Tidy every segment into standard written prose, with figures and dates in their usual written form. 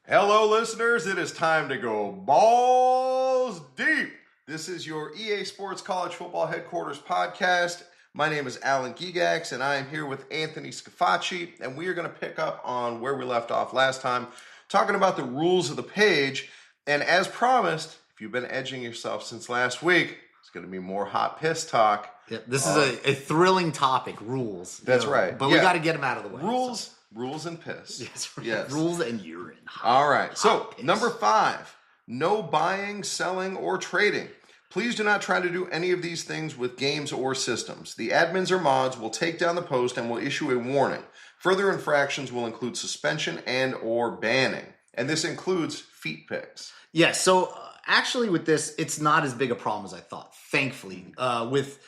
Hello, listeners. It is time to go balls deep. This is your EA Sports College Football Headquarters podcast. My name is Alan Gigax, and I am here with Anthony Scafacci, and we are going to pick up on where we left off last time, talking about the rules of the page. And as promised, if you've been edging yourself since last week, it's going to be more hot piss talk. Yeah, this is a thrilling topic, rules. That's right. But we got to get them out of the way. Rules and piss. Yes, right. Yes. Rules and urine. All right. So, piss. number 5, no buying, selling, or trading. Please do not try to do any of these things with games or systems. The admins or mods will take down the post and will issue a warning. Further infractions will include suspension and or banning. And this includes feet pics. Yeah, so actually with this, it's not as big a problem as I thought, thankfully. With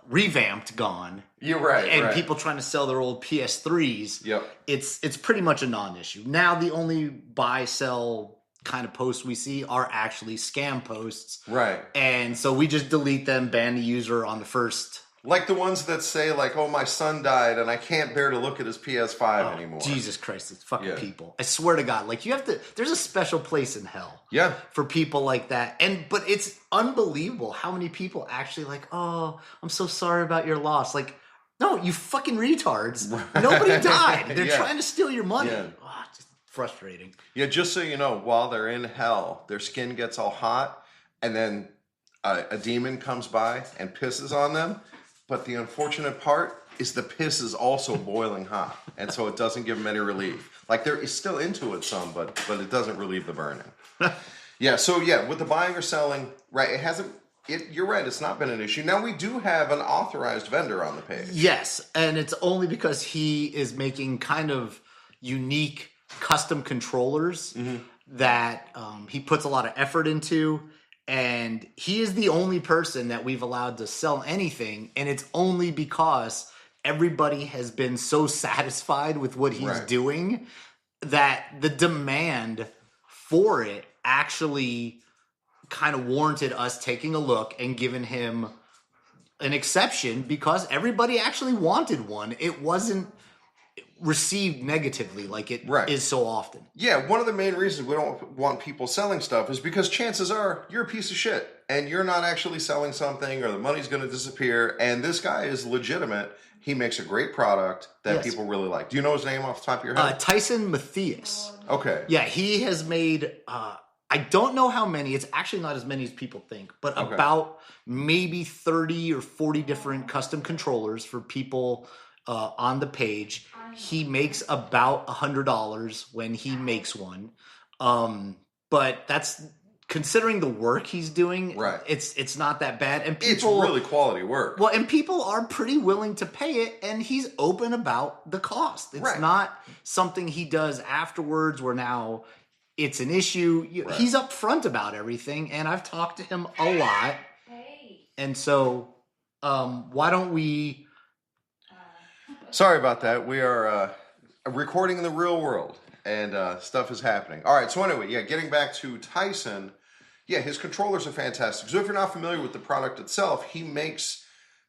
Revamped gone. You're right. And people trying to sell their old PS3s. Yep. It's pretty much a non-issue. Now the only buy, sell kind of posts we see are actually scam posts. Right. And so we just delete them, ban the user on the first. Like the ones that say, like, oh, my son died and I can't bear to look at his PS5 anymore. Jesus Christ, it's fucking people. I swear to God, like, you have to, there's a special place in hell. Yeah. For people like that. But it's unbelievable how many people actually like, oh, I'm so sorry about your loss. Like, no, you fucking retards. Nobody died. They're trying to steal your money. Yeah. Oh, just frustrating. Yeah, just so you know, while they're in hell, their skin gets all hot and then a demon comes by and pisses on them. But the unfortunate part is the piss is also boiling hot. And so it doesn't give them any relief. Like, there is still into it some, but it doesn't relieve the burning. With the buying or selling, right, you're right, it's not been an issue. Now, we do have an authorized vendor on the page. Yes, and it's only because he is making kind of unique custom controllers that he puts a lot of effort into. And he is the only person that we've allowed to sell anything. And it's only because everybody has been so satisfied with what he's doing that the demand for it actually kind of warranted us taking a look and giving him an exception because everybody actually wanted one. It wasn't received negatively like it is so often. Yeah, one of the main reasons we don't want people selling stuff is because chances are you're a piece of shit and you're not actually selling something or the money's going to disappear. And this guy is legitimate. He makes a great product that people really like. Do you know his name off the top of your head? Tyson Matthias. Okay. Yeah, he has made, I don't know how many. It's actually not as many as people think, but about maybe 30 or 40 different custom controllers for people on the page. He makes about $100 when he makes one. But that's considering the work he's doing. Right. It's not that bad. And people, it's really quality work. Well, and people are pretty willing to pay it, and he's open about the cost. It's not something he does afterwards where now it's an issue. He's upfront about everything, and I've talked to him a lot. And so why don't we... Sorry about that. We are recording in the real world, and stuff is happening. All right, so anyway, getting back to Tyson, his controllers are fantastic. So if you're not familiar with the product itself, he makes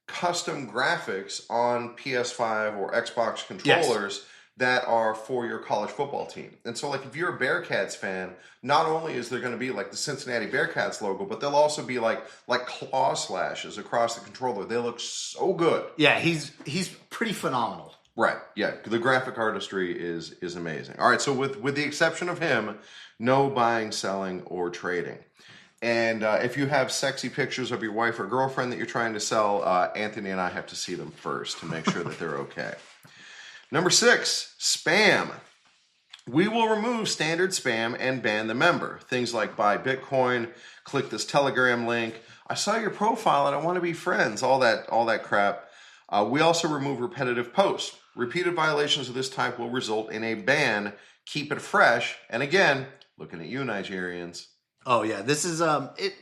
custom graphics on PS5 or Xbox controllers that are for your college football team. And so, like, if you're a Bearcats fan, not only is there going to be, like, the Cincinnati Bearcats logo, but there'll also be, like claw slashes across the controller. They look so good. Yeah, he's pretty phenomenal. Right, yeah. The graphic artistry is amazing. All right, so with the exception of him, no buying, selling, or trading. And if you have sexy pictures of your wife or girlfriend that you're trying to sell, Anthony and I have to see them first to make sure that they're okay. Number 6, spam. We will remove standard spam and ban the member. Things like buy Bitcoin, click this Telegram link, I saw your profile and I want to be friends, all that crap. We also remove repetitive posts. Repeated violations of this type will result in a ban. Keep it fresh. And again, looking at you, Nigerians. Oh yeah, this is it.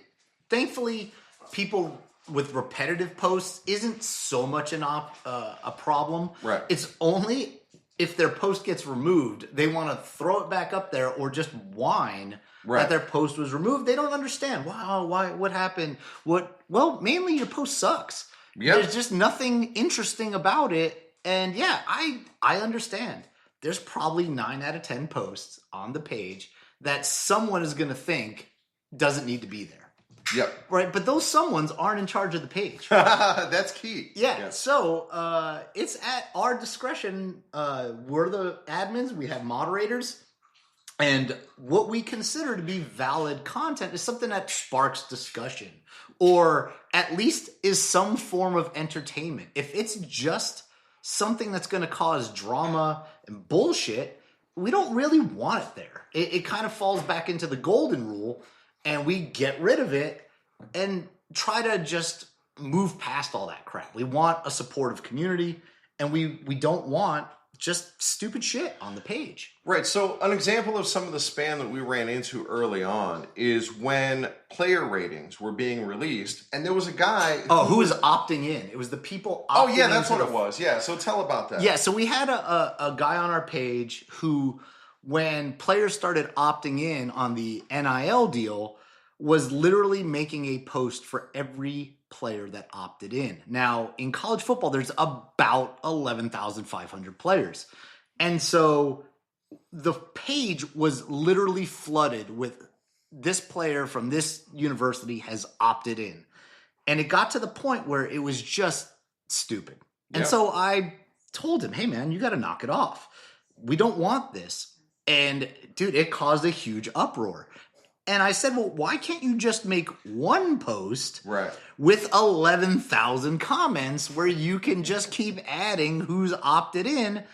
Thankfully, people with repetitive posts isn't so much a problem. Right. It's only if their post gets removed, they want to throw it back up there or just whine that their post was removed. They don't understand. Wow, why? What happened? Well, mainly your post sucks. Yep. There's just nothing interesting about it. And yeah, I understand. There's probably 9 out of 10 posts on the page that someone is going to think doesn't need to be there. Yep. Right, but those someones aren't in charge of the page. That's key. Yeah. So it's at our discretion. We're the admins. We have moderators. And what we consider to be valid content is something that sparks discussion or at least is some form of entertainment. If it's just something that's going to cause drama and bullshit, we don't really want it there. It kind of falls back into the golden rule, and we get rid of it and try to just move past all that crap. We want a supportive community, and we don't want just stupid shit on the page. Right. So an example of some of the spam that we ran into early on is when player ratings were being released, and there was a guy who was opting in. It was the people opting in. Oh, yeah, that's what it was. Yeah, so tell about that. Yeah, so we had a guy on our page who, when players started opting in on the NIL deal, was literally making a post for every player that opted in. Now, in college football, there's about 11,500 players. And so the page was literally flooded with this player from this university has opted in. And it got to the point where it was just stupid. And so I told him, hey, man, you got to knock it off. We don't want this. And, dude, it caused a huge uproar. And I said, well, why can't you just make one post with 11,000 comments where you can just keep adding who's opted in?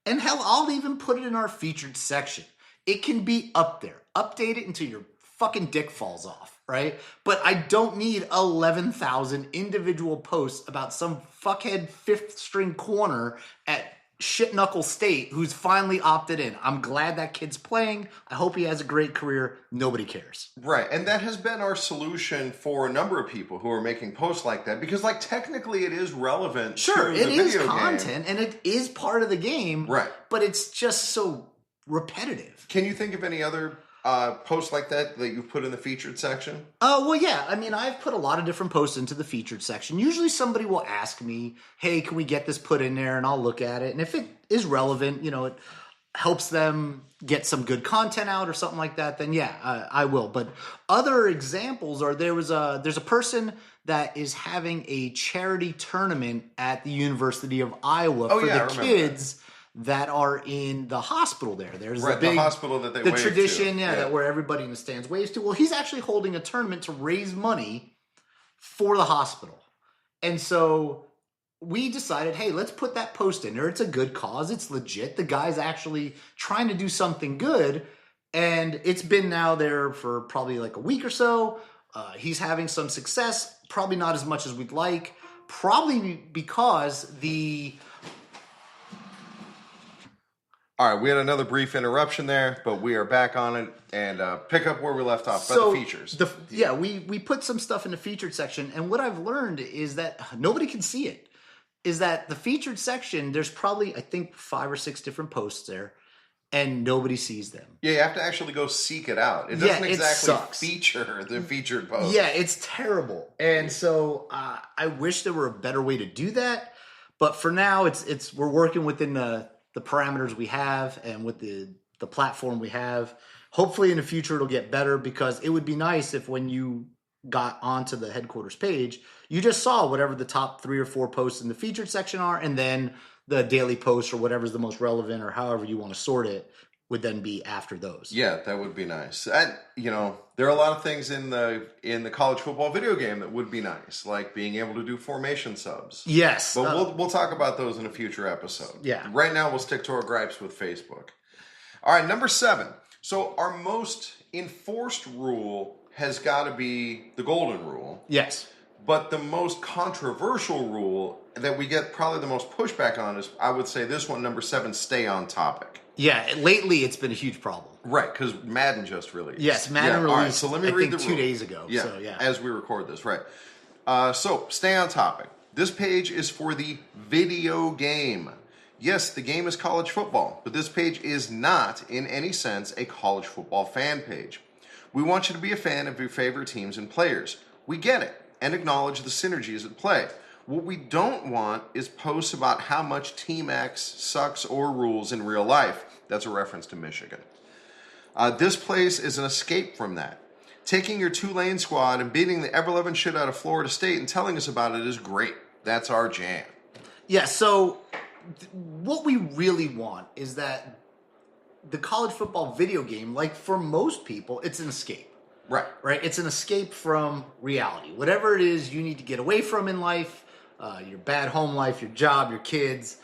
And hell, I'll even put it in our featured section. It can be up there. Update it until your fucking dick falls off, right? But I don't need 11,000 individual posts about some fuckhead fifth string corner at shit knuckle state who's finally opted in. I'm glad that kid's playing. I hope he has a great career. Nobody cares. Right. And that has been our solution for a number of people who are making posts like that, because like technically it is relevant to the video game. It is content and it is part of the game. Right. But it's just so repetitive. Can you think of any other posts like that you've put in the featured section? Well, yeah. I mean, I've put a lot of different posts into the featured section. Usually somebody will ask me, hey, can we get this put in there? And I'll look at it. And if it is relevant, it helps them get some good content out or something like that, then yeah, I will. But other examples are there's a person that is having a charity tournament at the University of Iowa for the kids that are in the hospital there. There's the hospital that they the wave tradition, to. that where everybody in the stands waves to. Well, he's actually holding a tournament to raise money for the hospital. And so we decided, hey, let's put that post in there. It's a good cause. It's legit. The guy's actually trying to do something good. And it's been now there for probably like a week or so. He's having some success, probably not as much as we'd like, probably because All right, we had another brief interruption there, but we are back on it and pick up where we left off about the features. We put some stuff in the featured section, and what I've learned is that nobody can see it. Is that the featured section, there's probably, I think, 5 or 6 different posts there, and nobody sees them. Yeah, you have to actually go seek it out. It doesn't exactly feature the featured post. Yeah, it's terrible. And so I wish there were a better way to do that, but for now, we're working within the parameters we have and with the platform we have. Hopefully in the future it'll get better, because it would be nice if when you got onto the headquarters page, you just saw whatever the top 3 or 4 posts in the featured section are, and then the daily posts or whatever's the most relevant or however you want to sort it would then be after those. Yeah, that would be nice. And, there are a lot of things in the college football video game that would be nice, like being able to do formation subs. Yes. But we'll talk about those in a future episode. Yeah. Right now we'll stick to our gripes with Facebook. All right, number 7. So our most enforced rule has got to be the golden rule. Yes. But the most controversial rule that we get probably the most pushback on is, I would say this one, number 7, stay on topic. Yeah, lately it's been a huge problem. Right, because Madden just released. Yes, Madden released, all right, so let me read the 2 rule. days ago. Yeah, so, yeah, as we record this, right. So, stay on topic. This page is for the video game. Yes, the game is college football, but this page is not, in any sense, a college football fan page. We want you to be a fan of your favorite teams and players. We get it, and acknowledge the synergies at play. What we don't want is posts about how much Team X sucks or rules in real life. That's a reference to Michigan. This place is an escape from that. Taking your Tulane squad and beating the ever-loving shit out of Florida State and telling us about it is great. That's our jam. Yeah, so what we really want is that the college football video game, like for most people, it's an escape. Right. Right? It's an escape from reality. Whatever it is you need to get away from in life, your bad home life, your job, your kids.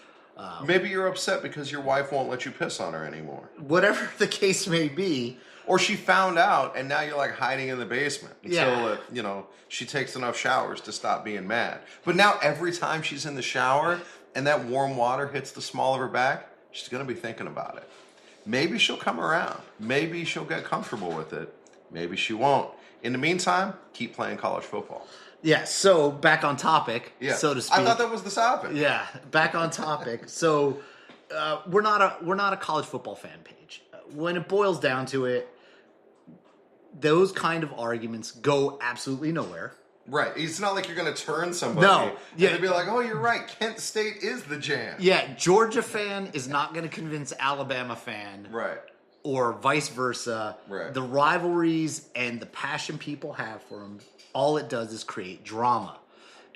Maybe you're upset because your wife won't let you piss on her anymore. Whatever the case may be. Or she found out and now you're like hiding in the basement until, Yeah. she takes enough showers to stop being mad. But now every time she's in the shower and that warm water hits the small of her back, she's going to be thinking about it. Maybe she'll come around. Maybe she'll get comfortable with it. Maybe she won't. In the meantime, keep playing college football. Yeah, so back on topic, so to speak. I thought that was the topic. Yeah, back on topic. So we're not a college football fan page. When it boils down to it, those kind of arguments go absolutely nowhere. Right. It's not like you're going to turn somebody. No. Yeah. And they'd be like, oh, you're right. Kent State is the jam. Yeah, Georgia fan is not going to convince Alabama fan. Right. Or vice versa. Right. The rivalries and the passion people have for them, all it does is create drama.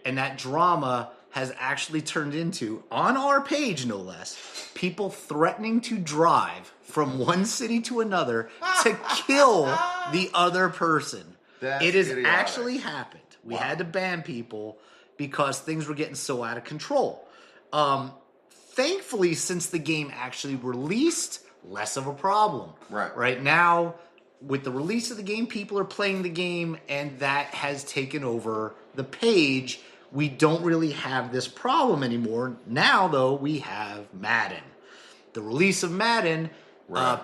And that drama has actually turned into, on our page no less, people threatening to drive from one city to another to kill the other person. It has idiotic. actually happened. We had to ban people because things were getting so out of control. Thankfully, since the game actually released, less of a problem. Right. Right now, with the release of the game, people are playing the game, and that has taken over the page. We don't really have this problem anymore. Now, though, we have Madden. The release of Madden,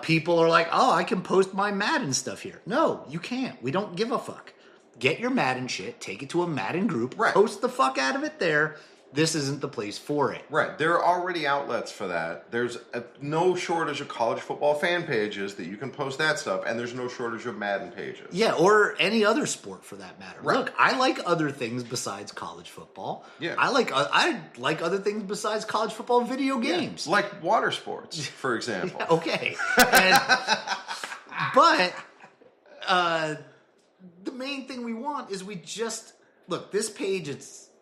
people are like, oh, I can post my Madden stuff here. No, you can't. We don't give a fuck. Get your Madden shit, take it to a Madden group, post the fuck out of it there. This isn't the place for it. Right. There are already outlets for that. There's no shortage of college football fan pages that you can post that stuff, and there's no shortage of Madden pages. Yeah, or any other sport for that matter. Right. Look, I like other things besides college football. Yeah. I like other things besides college football video games. Yeah. Like water sports, for example. Yeah, okay. But the main thing we want is look, this page,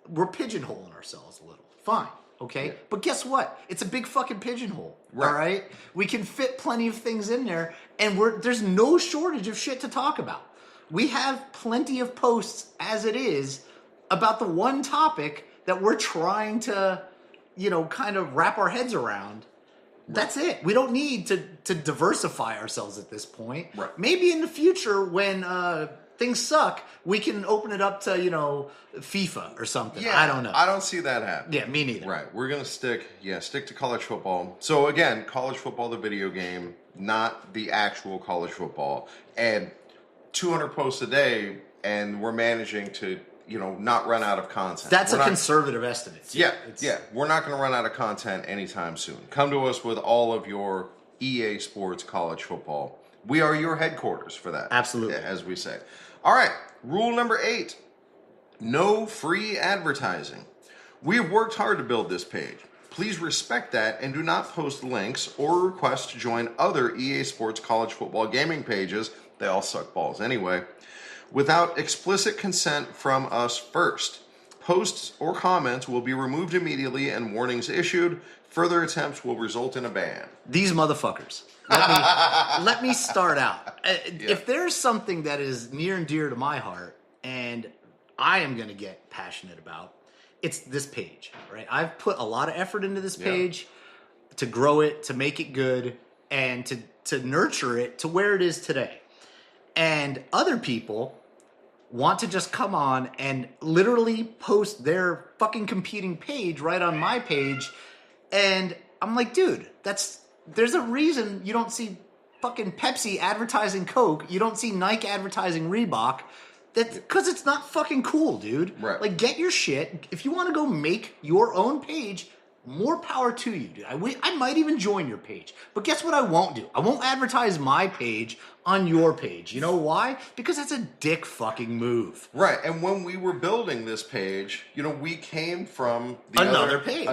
we're pigeonholing ourselves a little. Fine, okay? Yeah. But guess what? It's a big fucking pigeonhole, all right? We can fit plenty of things in there, and there's no shortage of shit to talk about. We have plenty of posts as it is about the one topic that we're trying to, kind of wrap our heads around. That's it. We don't need to diversify ourselves at this point. Right. Maybe in the future when things suck, we can open it up to, FIFA or something. Yeah, I don't know. I don't see that happening. Yeah, me neither. Right. We're going to stick to college football. So again, college football, the video game, not the actual college football. And 200 posts a day, and we're managing to, not run out of content. That's conservative estimate. Yeah. We're not going to run out of content anytime soon. Come to us with all of your EA Sports college football. We are your headquarters for that. Absolutely. As we say. All right. Rule number 8. No free advertising. We have worked hard to build this page. Please respect that and do not post links or request to join other EA Sports college football gaming pages. They all suck balls anyway. Without explicit consent from us first. Posts or comments will be removed immediately and warnings issued. Further attempts will result in a ban. These motherfuckers. Let me start out. If there's something that is near and dear to my heart, and I am going to get passionate about, it's this page, right? I've put a lot of effort into this page to grow it, to make it good, and to nurture it to where it is today. And other people want to just come on and literally post their fucking competing page right on my page. And I'm like, dude, there's a reason you don't see fucking Pepsi advertising Coke. You don't see Nike advertising Reebok. That's because it's not fucking cool, dude. Right. Like, get your shit. If you want to go make your own page, more power to you, dude. I might even join your page. But guess what I won't do? I won't advertise my page on your page. You know why? Because that's a dick fucking move. Right. And when we were building this page, we came from another page.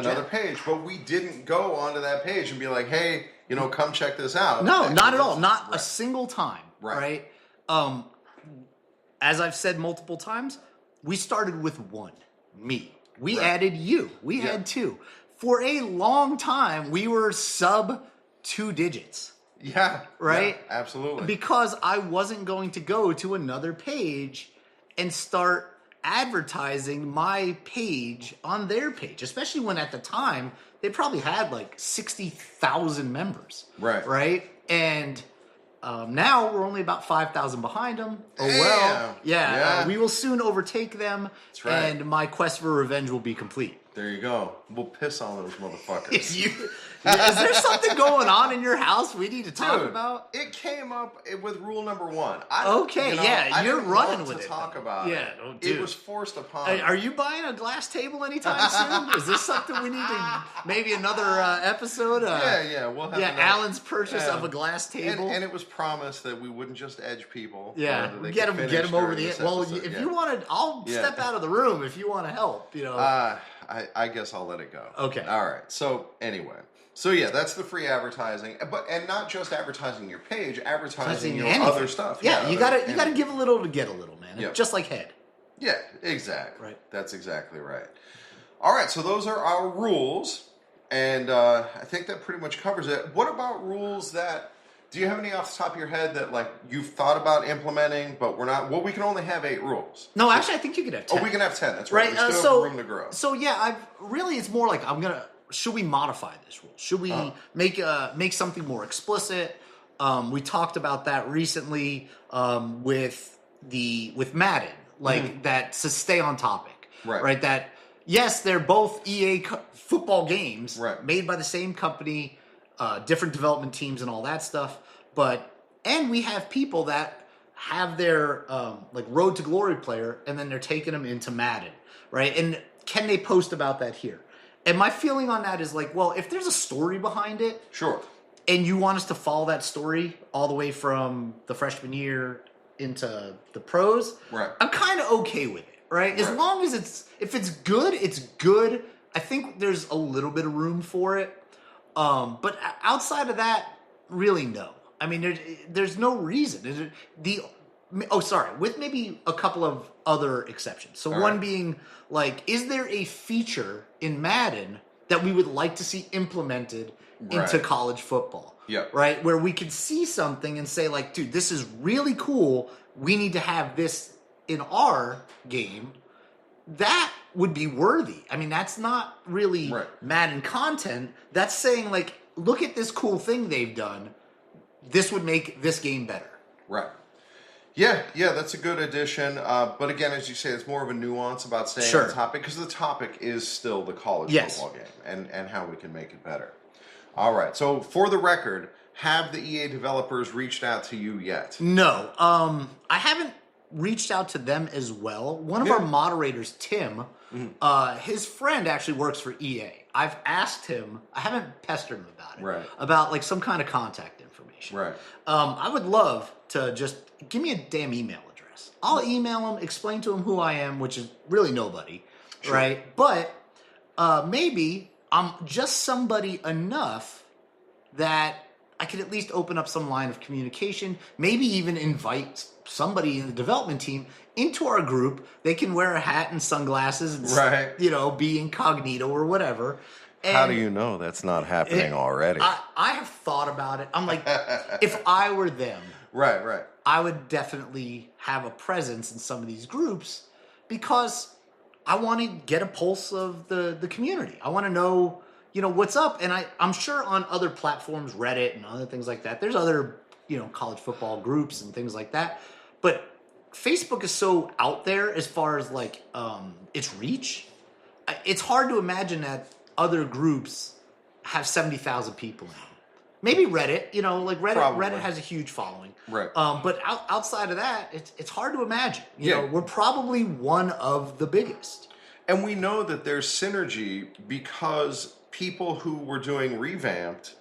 But we didn't go onto that page and be like, hey, come check this out. No, not at all. Not a single time. Right. As I've said multiple times, we started with one, me. We added you. We had two. For a long time, we were sub 2 digits. Yeah. Right? Yeah, absolutely. Because I wasn't going to go to another page and start advertising my page on their page, especially when at the time they probably had like 60,000 members. Right? And now we're only about 5,000 behind them. Oh, well. Yeah. We will soon overtake them. That's right. And my quest for revenge will be complete. There you go. We'll piss on those motherfuckers. Is there something going on in your house we need to talk about? It came up with rule number 1. You're running with it. Talk about it. It was forced upon me. Are you buying a glass table anytime soon? Is this something we need to, maybe another episode? We'll have Alan's purchase of a glass table. And it was promised that we wouldn't just edge people. Yeah, get them over the end. Well, if you want to, I'll step out of the room if you want to help. I guess I'll let it go. Okay. All right. So anyway. So yeah, that's the free advertising, and not just advertising your page, advertising your other stuff. Yeah, you gotta give a little to get a little, man. Yep. Just like head. Yeah, exactly. Right. That's exactly right. All right, so those are our rules, and I think that pretty much covers it. What about rules that? Do you have any off the top of your head that like you've thought about implementing, but we're not? Well, we can only have 8 rules. No, actually, I think you could have 10. Oh, we can have 10. That's right. We still have room to grow. So yeah, it's more like should we modify this rule? Should we make something more explicit? We talked about that recently with Madden, like that to stay on topic, right? That yes, they're both EA football games, made by the same company, different development teams and all that stuff, and we have people that have their like Road to Glory player, and then they're taking them into Madden, right? And can they post about that here? And my feeling on that is like, well, if there's a story behind it, sure, and you want us to follow that story all the way from the freshman year into the pros, I'm kind of okay with it, right? As long as if it's good, it's good. I think there's a little bit of room for it, but outside of that, really no. I mean, there's no reason. With maybe a couple of other exceptions. So one being like, is there a feature in Madden that we would like to see implemented into college football? Yeah. Right? Where we could see something and say like, dude, this is really cool. We need to have this in our game. That would be worthy. I mean, that's not really Madden content. That's saying like, look at this cool thing they've done. This would make this game better. Right. Yeah, that's a good addition. But again, as you say, it's more of a nuance about staying on topic, because the topic is still the college football game and how we can make it better. All right. So for the record, have the EA developers reached out to you yet? No. I haven't reached out to them as well. One of our moderators, Tim, his friend actually works for EA. I've asked him, I haven't pestered him about it, about like some kind of contact information. Right. I would love to just give me a damn email address. I'll email him, explain to him who I am, which is really nobody, right? But maybe I'm just somebody enough that I could at least open up some line of communication, maybe even invite somebody in the development team into our group. They can wear a hat and sunglasses and, be incognito or whatever. And how do you know that's not happening already? I have thought about it. I'm like, if I were them, I would definitely have a presence in some of these groups because I want to get a pulse of the community. I want to know, what's up. And I'm sure on other platforms, Reddit and other things like that, there's other, college football groups and things like that. But Facebook is so out there as far as like its reach. It's hard to imagine that other groups have 70,000 people in them. Maybe Reddit, like Reddit has a huge following. Right. But outside of that, it's hard to imagine. We're probably one of the biggest. And we know that there's synergy because people who were doing Revamped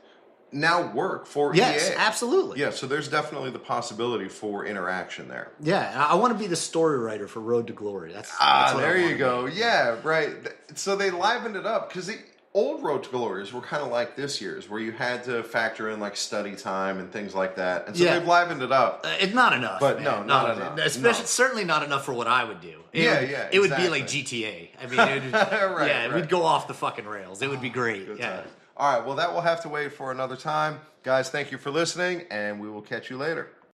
now work for EA. Yes, absolutely. Yeah, so there's definitely the possibility for interaction there. Yeah, I want to be the story writer for Road to Glory. That's what there I you go. Yeah, right. So they livened it up because old Road to Glories were kind of like this year's, where you had to factor in like study time and things like that, and so Yeah. they've livened it up. It's not enough, But man. no, not enough. Especially, No. certainly not enough for what I would do. Yeah, It would be exactly. like GTA. I mean, it would, Right. we'd go off the fucking rails. It would be great. Good Yeah. time. All right, well, that will have to wait for another time. Guys, thank you for listening, and we will catch you later.